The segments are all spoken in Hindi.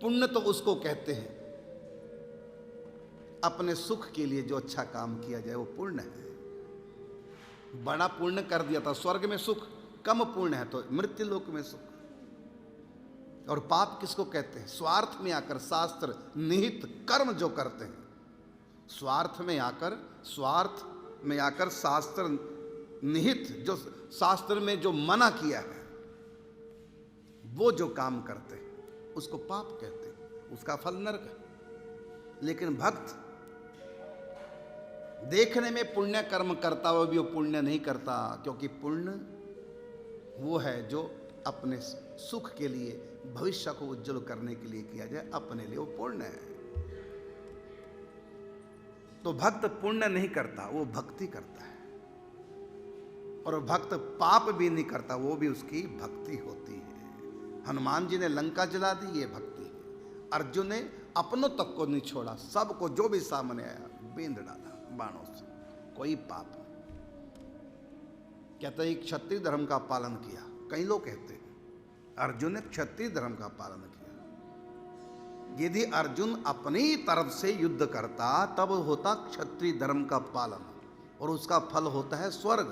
पुण्य तो उसको कहते हैं अपने सुख के लिए जो अच्छा काम किया जाए वो पुण्य है। बड़ा पुण्य कर दिया था स्वर्ग में सुख, कम पुण्य है तो मृत्यु लोक में सुख। और पाप किसको कहते हैं? स्वार्थ में आकर शास्त्र निहित कर्म जो करते हैं, स्वार्थ में आकर शास्त्र निहित जो शास्त्र में जो मना किया है वो जो काम करते हैं उसको पाप कहते हैं, उसका फल नरक है। लेकिन भक्त देखने में पुण्य कर्म करता हुआ भी वो पुण्य नहीं करता, क्योंकि पुण्य वो है जो अपने सुख के लिए, भविष्य को उज्जवल करने के लिए किया जाए, अपने लिए वो पुण्य है। तो भक्त पुण्य नहीं करता, वो भक्ति करता है। और भक्त पाप भी नहीं करता, वो भी उसकी भक्ति होती है। हनुमान जी ने लंका जला दी, ये भक्ति है। अर्जुन ने अपनों तक को नहीं छोड़ा, सबको जो भी सामने आया बींद डाला बाणों से, कोई पाप नहीं। कहते हैं क्षत्रिय धर्म का पालन किया। कई लोग कहते हैं अर्जुन ने क्षत्रिय धर्म का पालन किया। यदि अर्जुन अपनी तरफ से युद्ध करता तब होता क्षत्रिय धर्म का पालन और उसका फल होता है स्वर्ग।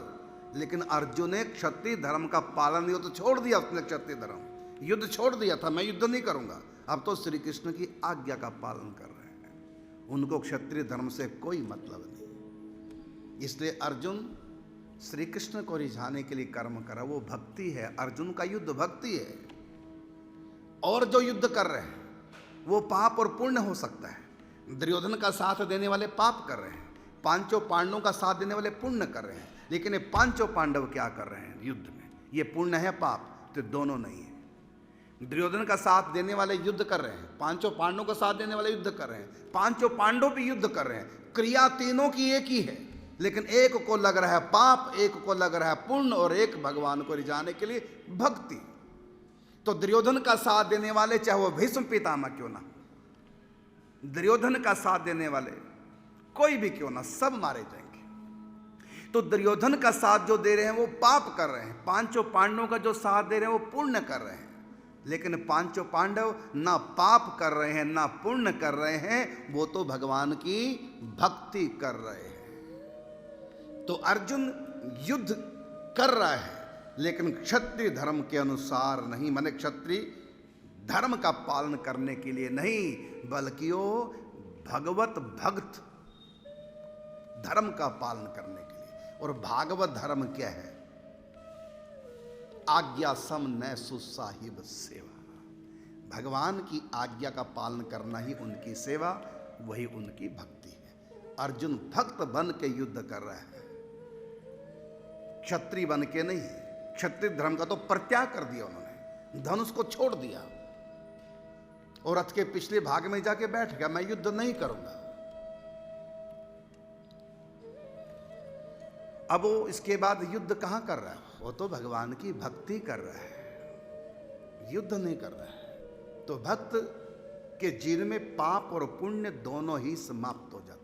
लेकिन अर्जुन ने क्षत्रिय धर्म का पालन नहीं, तो छोड़ दिया उसने क्षत्रिय धर्म, युद्ध छोड़ दिया था, मैं युद्ध नहीं करूंगा। अब तो श्री कृष्ण की आज्ञा का पालन कर रहे हैं, उनको क्षत्रिय धर्म से कोई मतलब नहीं। इसलिए अर्जुन श्री कृष्ण को रिझाने के लिए कर्म करा, वो भक्ति है। अर्जुन का युद्ध भक्ति है। और जो युद्ध कर रहे हैं वो पाप और पुण्य हो सकता है। दुर्योधन का साथ देने वाले पाप कर रहे हैं, पांचों पांडवों का साथ देने वाले पुण्य कर रहे हैं। लेकिन ये पांचों पांडव क्या कर रहे हैं युद्ध में? ये पुण्य है पाप? तो दोनों नहीं है। दुर्योधन का साथ देने वाले युद्ध कर रहे हैं, पांचों पांडवों का साथ देने वाले युद्ध कर रहे हैं, पांचों पांडव भी युद्ध कर रहे हैं। क्रिया तीनों की एक ही है, लेकिन एक को लग रहा है पाप, एक को लग रहा है पुण्य, और एक भगवान को रिझाने के लिए भक्ति। तो दुर्योधन का साथ देने वाले, चाहे वो भीष्म पितामह क्यों ना, दुर्योधन का साथ देने वाले कोई भी क्यों ना, सब मारे जाएंगे। तो दुर्योधन का साथ जो दे रहे हैं वो पाप कर रहे हैं, पांचों पांडवों का जो साथ दे रहे हैं वो पुण्य कर रहे हैं। लेकिन पांचों पांडव ना पाप कर रहे हैं ना पुण्य कर रहे हैं, वो तो भगवान की भक्ति कर रहे हैं। तो अर्जुन युद्ध कर रहा है लेकिन क्षत्रिय धर्म के अनुसार नहीं, माने क्षत्रिय धर्म का पालन करने के लिए नहीं, बल्कि वो भगवत भक्त धर्म का पालन करने के लिए। और भागवत धर्म क्या है? आज्ञा सम न सुसाहिब सेवा। भगवान की आज्ञा का पालन करना ही उनकी सेवा, वही उनकी भक्ति है। अर्जुन भक्त बन के युद्ध कर रहा है, क्षत्रिय बन के नहीं। क्षत्रिय धर्म का तो परित्याग कर दिया उन्होंने, धनुष को छोड़ दिया और रथ के पिछले भाग में जाके बैठ गया, मैं युद्ध नहीं करूंगा। अब वो इसके बाद युद्ध कहां कर रहा है? वो तो भगवान की भक्ति कर रहा है, युद्ध नहीं कर रहा है। तो भक्त के जीवन में पाप और पुण्य दोनों ही समाप्त हो जाते हैं।